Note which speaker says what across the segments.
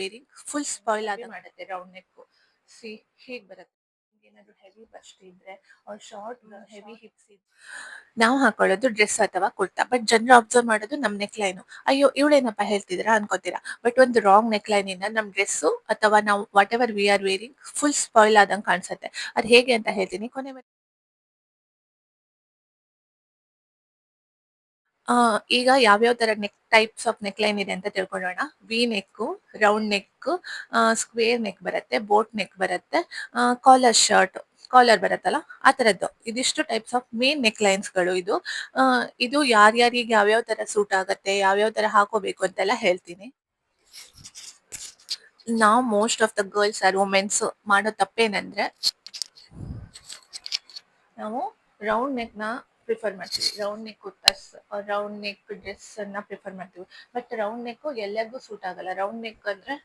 Speaker 1: Varying full spoil ಆಗಿ ಮಾಡುತ್ತೆ round neck. C ಹೀಗೆ ಬರುತ್ತೆ. ಏನಾದ್ರು ಹೆವಿ ಬಸ್ಟ್ ಇದ್ರೆ ಅವ್ರ ಶಾರ್ಟ್ ಹೆವಿ ಹಿಪ್ಸ್ ಇದ್ರೆ ನಾವು ಹಾಕೊಳ್ಳೋದು ಡ್ರೆಸ್ ಅಥವಾ ಕುರ್ತಾ. ಬಟ್ ಜನರು ಅಬ್ಸರ್ವ್ ಮಾಡೋದು ನಮ್ ನೆಕ್ ಲೈನ್. ಅಯ್ಯೋ ಇವಳೇನಪ್ಪ ಹೇಳ್ತಿದ್ರಾ ಅನ್ಕೋತೀರಾ. ಬಟ್ ಒಂದು ರಾಂಗ್ ನೆಕ್ ಲೈನ್ ಇಂದ ನಮ್ ಡ್ರೆಸ್ಸು ಅಥವಾ ನಾವು what ever we are varying full spoil ಆದಂಗೆ ಕಾಣಿಸುತ್ತೆ. ಅದು ಹೇಗೆ ಅಂತ ಹೇಳ್ತೀನಿ ಕೊನೆ. ಈಗ ಯಾವ್ಯಾವ ತರ ಟೈಪ್ಸ್ ಆಫ್ ನೆಕ್ ಲೈನ್ ಇದೆ ಅಂತ ತಿಳ್ಕೊಳ್ಳೋಣ. V neck, round neck, square neck ಬರುತ್ತೆ, ಬೋಟ್ ನೆಕ್ ಬರುತ್ತೆ, ಕಾಲರ್ ಶರ್ಟ್ ಕಾಲರ್ ಬರುತ್ತಲ್ಲ ಆ ತರದ್ದು. ಇದಿಷ್ಟು types of main neck lines ಗಳು. ಇದು ಯಾರ್ಯಾರಿಗೆ ಯಾವ್ಯಾವ ತರ ಸೂಟ್ ಆಗುತ್ತೆ, ಯಾವ್ಯಾವ ತರ ಹಾಕೋಬೇಕು ಅಂತೆಲ್ಲ ಹೇಳ್ತೀನಿ. ನಾವು most of the girls or womens ಮಾಡೋ ತಪ್ಪೇನಂದ್ರೆ ನಾವು ರೌಂಡ್ ನೆಕ್ ನ ಪ್ರಿಫರ್ ಮಾಡ್ತೀವಿ. Round neck kurtas, round neck dress ಅನ್ನ ಪ್ರಿಫರ್ ಮಾಡ್ತೀವಿ. ಬಟ್ ರೌಂಡ್ ನೆಕ್ ಎಲ್ಲರಿಗೂ ಸೂಟ್ ಆಗಲ್ಲ. ರೌಂಡ್ ನೆಕ್ ಅಂದ್ರೆ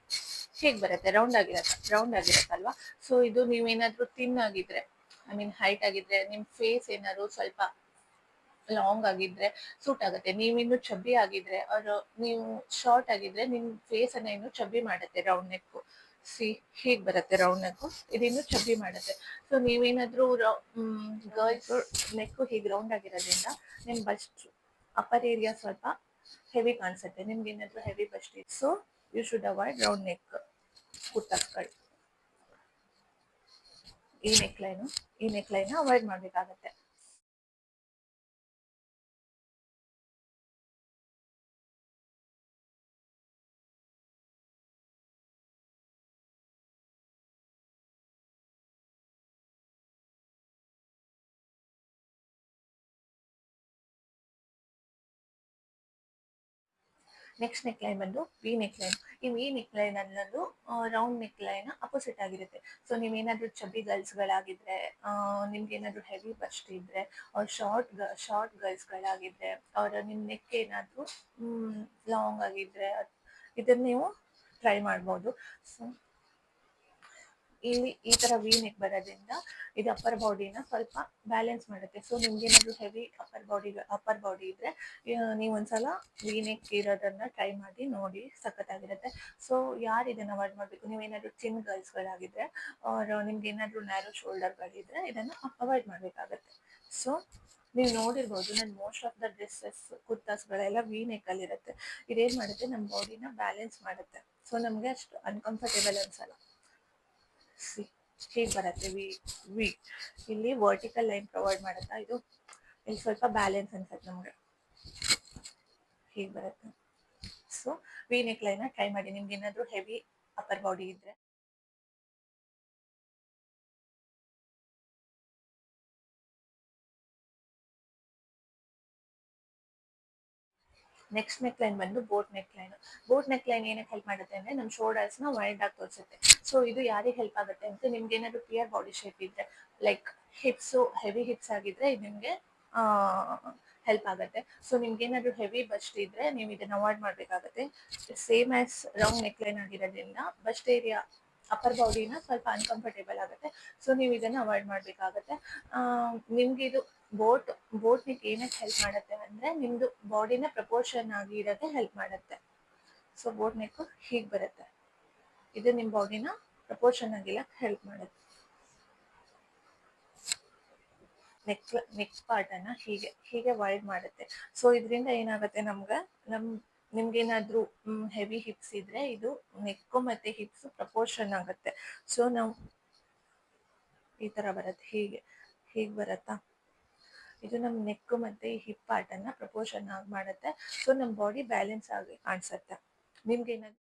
Speaker 1: ಹೇಗ್ ಬರುತ್ತೆ, ರೌಂಡ್ ಆಗಿರತ್ತಲ್ವಾ. ಸೊ ಇದು ನೀವೇನಾದ್ರೂ ತಿನ್ ಆಗಿದ್ರೆ, ಐ ಮೀನ್ ಹೈಟ್ ಆಗಿದ್ರೆ, ನಿಮ್ ಫೇಸ್ ಏನಾದ್ರು ಸ್ವಲ್ಪ ಲಾಂಗ್ ಆಗಿದ್ರೆ ಸೂಟ್ ಆಗುತ್ತೆ. ನೀವಿನ್ನು ಚಬ್ಬಿ ಆಗಿದ್ರೆ ಅವ್ರು ನೀವು ಶಾರ್ಟ್ ಆಗಿದ್ರೆ ನಿಮ್ ಫೇಸ್ ಅನ್ನ ಇನ್ನು ಚಬ್ಬಿ ಮಾಡುತ್ತೆ ರೌಂಡ್ ನೆಕ್. ಸಿ ಹೀಗ್ ಬರುತ್ತೆ ರೌಂಡ್ ನೆಕ್, ಇದಿನ್ನು ಚಬ್ಬಿ ಮಾಡುತ್ತೆ. ಸೊ ನೀವೇನಾದ್ರೂ ಗರ್ಲ್ಸ್ ನೆಕ್ ಹೀಗೆ ರೌಂಡ್ ಆಗಿರೋದ್ರಿಂದ ನಿಮ್ ಬಸ್ಟ್ ಅಪ್ಪರ್ ಏರಿಯಾ ಸ್ವಲ್ಪ ಹೆವಿ ಕಾಣಿಸುತ್ತೆ. ನಿಮ್ಗೆ ಏನಾದ್ರೂ ಹೆವಿ ಬಸ್ಟ್ ಇದೆ, so you should avoid round neck ಕುರ್ತಾಸ್ಗಳು. ಈ ನೆಕ್ ಲೈನ್ ಅವಾಯ್ಡ್ ಮಾಡ್ಬೇಕಾಗತ್ತೆ. ನೆಕ್ಸ್ಟ್ ನೆಕ್ ಲೈನ್ ಬಂದು ವಿ ನೆಕ್ ಲೈನ್. ಈ ವಿ ನೆಕ್ ಲೈನ್ ಅನ್ನೋದು ರೌಂಡ್ ನೆಕ್ ಲೈನ್ ಅಪೋಸಿಟ್ ಆಗಿರುತ್ತೆ. ಸೊ ನೀವೇನಾದ್ರೂ ಚಬ್ಬಿ ಗರ್ಲ್ಸ್ಗಳಾಗಿದ್ರೆ, ನಿಮ್ಗೆ ಏನಾದ್ರು ಹೆವಿ ಬಸ್ಟ್ ಇದ್ರೆ, ಅವ್ರ ಶಾರ್ಟ್ ಗರ್ಲ್ಸ್ಗಳಾಗಿದ್ರೆ, ಅವರ ನಿಮ್ ನೆಕ್ ಏನಾದ್ರು ಲಾಂಗ್ ಆಗಿದ್ರೆ ಇದನ್ನ ನೀವು ಟ್ರೈ ಮಾಡ್ಬೋದು. ಸೊ ಇಲ್ಲಿ ಈ ತರ ವಿ ನೆಕ್ ಬರೋದ್ರಿಂದ ಇದು ಅಪ್ಪರ್ ಬಾಡಿನ ಸ್ವಲ್ಪ ಬ್ಯಾಲೆನ್ಸ್ ಮಾಡುತ್ತೆ. ಸೊ ನಿಮ್ಗೆ ಏನಾದ್ರು ಹೆವಿ ಅಪ್ಪರ್ ಬಾಡಿ ಇದ್ರೆ ನೀವು ಒಂದ್ಸಲ ವಿ ನೆಕ್ ಇರೋದನ್ನ ಟ್ರೈ ಮಾಡಿ ನೋಡಿ, ಸಖತ್ತಾಗಿರುತ್ತೆ. ಸೊ ಯಾರು ಇದನ್ನ ಅವಾಯ್ಡ್ ಮಾಡ್ಬೇಕು, ನೀವೇನಾದ್ರು ಚಿನ್ ಗರ್ಲ್ಸ್ಗಳಾಗಿದ್ರೆ ಅವ್ರ ನಿಮ್ಗೆ ಏನಾದ್ರು ನ್ಯಾರೋ ಶೋಲ್ಡರ್ಗಳಿದ್ರೆ ಇದನ್ನ ಅವಾಯ್ಡ್ ಮಾಡ್ಬೇಕಾಗತ್ತೆ. ಸೊ ನೀವು ನೋಡಿರ್ಬೋದು ನನ್ನ ಮೋಸ್ಟ್ ಆಫ್ ದ ಡ್ರೆಸ್ಸಸ್ ಕುರ್ತಾಸ್ಗಳೆಲ್ಲ ವಿ ನೆಕ್ ಅಲ್ಲಿ ಇರುತ್ತೆ. ಇದೇನ್ ಮಾಡುತ್ತೆ, ನಮ್ಮ ಬಾಡಿನ ಬ್ಯಾಲೆನ್ಸ್ ಮಾಡುತ್ತೆ. ಸೊ ನಮ್ಗೆ ಅಷ್ಟು ಅನ್ಕಂಫರ್ಟೇಬಲ್ ಅನ್ಸಲ್ಲ. ಹೀಗೆ ಬರುತ್ತೆ ವಿ. ಇಲ್ಲಿ ವರ್ಟಿಕಲ್ ಲೈನ್ ಪ್ರೊವೈಡ್ ಮಾಡುತ್ತಾ, ಇದು ಇಲ್ಲಿ ಸ್ವಲ್ಪ ಬ್ಯಾಲೆನ್ಸ್ ಅನ್ಸುತ್ತೆ ನಮ್ಗೆ. ಹೀಗೆ ಬರುತ್ತೆ. So we neck line try ಮಾಡಿ ನಿಮ್ಗೆ ಏನಾದ್ರು ಹೆವಿ ಅಪ್ಪರ್ ಬಾಡಿ ಇದ್ರೆ. ನೆಕ್ಸ್ಟ್ ನೆಕ್ ಲೈನ್ ಬಂದು boat neck line. Boat neck line ಏನಕ್ಕೆ ಹೆಲ್ಪ್ ಮಾಡುತ್ತೆ ಅಂದ್ರೆ ನಮ್ಮ ಶೋಲ್ಡರ್ಸ್ ನ ವೈಡ್ ಆಗಿ ತೋರಿಸುತ್ತೆ. ಸೊ ಇದು ಯಾರಿಗೆ ಹೆಲ್ಪ್ ಆಗುತ್ತೆ ಅಂತ, ನಿಮ್ಗೆ ಏನಾದ್ರು ಕ್ಲಿಯರ್ ಬಾಡಿ ಶೇಪ್ ಇದ್ರೆ, ಲೈಕ್ ಹಿಪ್ಸ್ ಹೆವಿ ಹಿಪ್ಸ್ ಆಗಿದ್ರೆ ಇದು ನಿಮ್ಗೆ ಹೆಲ್ಪ್ ಆಗುತ್ತೆ. ಸೊ ನಿಮ್ಗೆ ಏನಾದ್ರು ಹೆವಿ ಬಸ್ಟ್ ಇದ್ರೆ ನೀವು ಇದನ್ನ ಅವಾಯ್ಡ್ ಮಾಡ್ಬೇಕಾಗತ್ತೆ. Same as round neck line ಆಗಿರೋದ್ರಿಂದ ಬಸ್ಟ್ ಏರಿಯಾ ಅಪ್ಪರ್ ಬಾಡಿನ ಸ್ವಲ್ಪ ಅನ್ಕಂಫರ್ಟೇಬಲ್ ಆಗುತ್ತೆ. ಸೊ ನೀವು ಇದನ್ನ ಅವಾಯ್ಡ್ ಮಾಡ್ಬೇಕಾಗತ್ತೆ. ನಿಮ್ಗೆ ಇದು ಬೋಟ್ ನೆಕ್ ಏನಕ್ಕೆ ಹೆಲ್ಪ್ ಮಾಡುತ್ತೆ ಅಂದ್ರೆ ನಿಮ್ದು ಬಾಡಿನ ಪ್ರಪೋರ್ಷನ್ ಆಗಿ ಇರೋದೇ ಹೆಲ್ಪ್ ಮಾಡುತ್ತೆ. ಸೊ ಬೋಟ್ ನೆಕ್ ಹೀಗೆ ಬರುತ್ತೆ, ಇದು ನಿಮ್ ಬಾಡಿನ ಪ್ರಪೋರ್ಷನ್ ಆಗಿಲ್ಲ ಹೆಲ್ಪ್ ಮಾಡುತ್ತೆ. ನೆಕ್ ಪಾರ್ಟ್ ಅನ್ನ ಹೀಗೆ ವೈಡ್ ಮಾಡುತ್ತೆ. ಸೊ ಇದರಿಂದ ಏನಾಗುತ್ತೆ, ನಿಮ್ಗೇನಾದ್ರೂ ಹೆವಿ ಹಿಪ್ಸ್ ಇದ್ರೆ ಇದು ನೆಕ್ ಮತ್ತೆ ಹಿಪ್ಸ್ ಪ್ರಪೋರ್ಷನ್ ಆಗುತ್ತೆ. ಸೊ ನಾವು ಈ ತರ ಬರುತ್ತೆ, ಹೀಗೆ ಬರತ್ತಾ, ಇದು ನಮ್ ನೆಕ್ ಮತ್ತೆ ಈ ಹಿಪ್ ಪಾರ್ಟ್ ಅನ್ನ ಪ್ರಪೋರ್ಷನ್ ಆಗಿ ಮಾಡುತ್ತೆ. ಸೊ ನಮ್ ಬಾಡಿ ಬ್ಯಾಲೆನ್ಸ್ ಆಗಿ ಕಾಣಿಸುತ್ತೆ. ನಿಮ್ಗೆ ಏನಾದ್ರು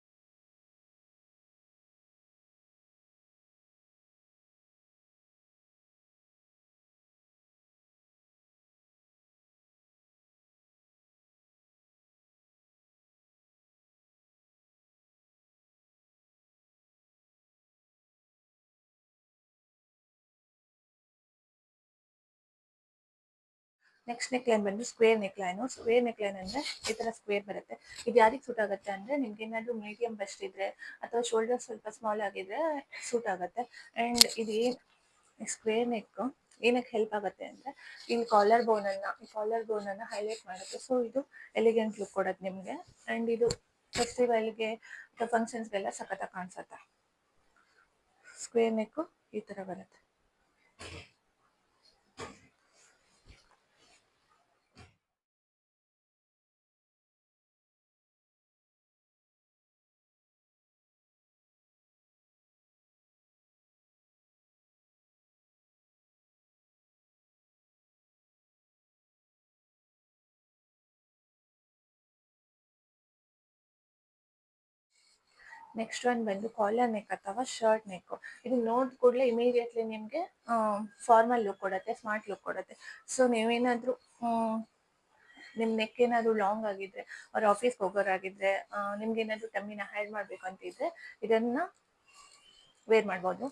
Speaker 1: ನೆಕ್ಸ್ಟ್ ನೆಕ್ ಲೈನ್ ಬಂದು square neck line. Square neck line ಅಂದ್ರೆ ಈ ತರ ಸ್ಕ್ವೇರ್ ಬರುತ್ತೆ. ಇದು ಯಾರಿಗೆ ಸೂಟ್ ಆಗುತ್ತೆ ಅಂದ್ರೆ ನಿಮ್ಗೆ ಏನಾದ್ರು ಮೀಡಿಯಂ ಬಸ್ಟ್ ಇದ್ರೆ ಅಥವಾ ಶೋಲ್ಡರ್ ಸ್ವಲ್ಪ ಸ್ಮಾಲ್ ಆಗಿದ್ರೆ ಸೂಟ್ ಆಗುತ್ತೆ. ಅಂಡ್ ಇದು ಸ್ಕ್ವೇರ್ ನೆಕ್ ಏನಕ್ಕೆ ಹೆಲ್ಪ್ ಆಗುತ್ತೆ ಅಂದ್ರೆ ಇಲ್ಲಿ ಕಾಲರ್ ಬೋನ್ ಅನ್ನ ಹೈಲೈಟ್ ಮಾಡುತ್ತೆ. ಸೊ ಇದು ಎಲಿಗೆಂಟ್ ಲುಕ್ ಕೊಡುತ್ತೆ ನಿಮ್ಗೆ. ಅಂಡ್ ಇದು ಫೆಸ್ಟಿವಲ್ಗೆ ಅಥವಾ ಫಂಕ್ಷನ್ಸ್ಗೆಲ್ಲ ಸಖತ್ತಾಗಿ ಕಾಣಿಸುತ್ತೆ. ಸ್ಕ್ವೇರ್ ನೆಕ್ಕು ಈ ಥರ ಬರುತ್ತೆ. ನೆಕ್ಸ್ಟ್ ಒನ್ ಬಂದು ಕಾಲರ್ ನೆಕ್ ಅಥವಾ ಶರ್ಟ್ ನೆಕ್. ಇದು ನೋಡಿದ ಕೂಡಲೇ ಇಮಿಡಿಯೇಟ್ಲಿ ನಿಮಗೆ ಫಾರ್ಮಲ್ ಲುಕ್ ಕೊಡುತ್ತೆ, ಸ್ಮಾರ್ಟ್ ಲುಕ್ ಕೊಡುತ್ತೆ. ಸೊ ನೀವೇನಾದರೂ ನಿಮ್ಮ ನೆಕ್ ಏನಾದರೂ ಲಾಂಗ್ ಆಗಿದ್ರೆ, ಅವ್ರ ಆಫೀಸ್ಗೆ ಹೋಗೋರಾಗಿದ್ರೆ, ನಿಮ್ಗೆ ಏನಾದರೂ ಟಮ್ಮಿನ ಹೈಡ್ ಮಾಡಬೇಕು ಅಂತಿದ್ರೆ ಇದನ್ನ ವೇರ್ ಮಾಡ್ಬೋದು.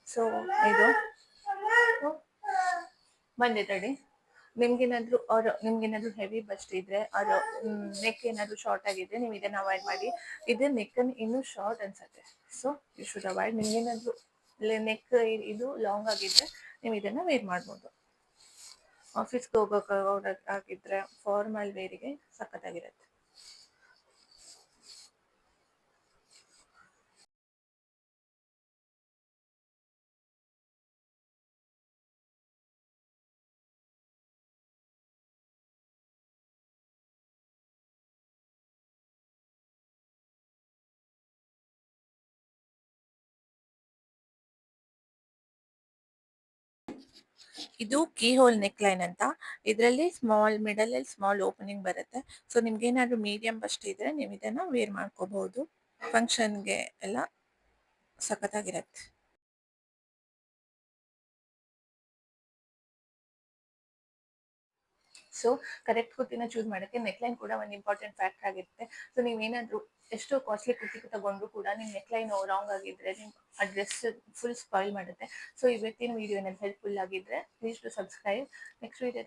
Speaker 1: ಸೊ ಇದು ಬಂದೆ ತಡಿ. ನಿಮ್ಗೇನಾದ್ರೂ ಹೆವಿ ಬಸ್ಟ್ ಇದ್ರೆ, ಅವ್ರ ನೆಕ್ ಏನಾದ್ರು ಶಾರ್ಟ್ ಆಗಿದ್ರೆ ನೀವು ಇದನ್ನ ಅವಾಯ್ಡ್ ಮಾಡಿ. ಇದು ನೆಕ್ ಅನ್ನು ಇನ್ನೂ ಶಾರ್ಟ್ ಅನ್ಸುತ್ತೆ. So you should avoid. ನಿಮ್ಗೇನಾದ್ರು ನೆಕ್ ಇದು ಲಾಂಗ್ ಆಗಿದ್ರೆ ನೀವು ಇದನ್ನ ವೇರ್ ಮಾಡ್ಬೋದು. ಆಫೀಸ್ಗೆ ಆಗಿದ್ರೆ ಫಾರ್ಮಲ್ ವೇರಿಗೆ ಸಖತ್ತಾಗಿರುತ್ತೆ. ಇದು ಕೀ ಹೋಲ್ ನೆಕ್ ಲೈನ್ ಅಂತ. ಇದರಲ್ಲಿ ಮಿಡಲ್ ಅಲ್ಲಿ ಸ್ಮಾಲ್ ಓಪನಿಂಗ್ ಬರುತ್ತೆ. ಸೊ ನಿಮ್ಗೆ ಏನಾದ್ರು ಮೀಡಿಯಂ ಬಸ್ಟ್ ಇದ್ರೆ ನೀವು ಇದನ್ನ ವೇರ್ ಮಾಡ್ಕೋಬಹುದು. ಫಂಕ್ಷನ್ಗೆ ಎಲ್ಲ ಸಖತ್ತಾಗಿರತ್ತೆ. ಸೊ ಕರೆಕ್ಟ್ ಕುರ್ತಿನ ಚೂಸ್ ಮಾಡೋಕ್ಕೆ ನೆಕ್ಲೈನ್ ಕೂಡ ಒಂದು ಇಂಪಾರ್ಟೆಂಟ್ ಫ್ಯಾಕ್ಟರ್ ಆಗಿರುತ್ತೆ. ಸೊ ನೀವೇನಾದರೂ ಎಷ್ಟೋ ಕಾಸ್ಟ್ಲಿ ಕುರ್ತಿ ತಗೊಂಡ್ರು ಕೂಡ ನಿಮ್ಮ ನೆಕ್ಲೈನ್ ರಾಂಗ್ ಆಗಿದ್ರೆ ನಿಮ್ಮ ಆ ಡ್ರೆಸ್ ಫುಲ್ ಸ್ಪಾಯಿಲ್ ಮಾಡುತ್ತೆ. ಸೊ ಇವತ್ತಿನ ವಿಡಿಯೋ ಏನಾದ್ರು ಹೆಲ್ಪ್ಫುಲ್ ಆಗಿದ್ರೆ please to subscribe. Next video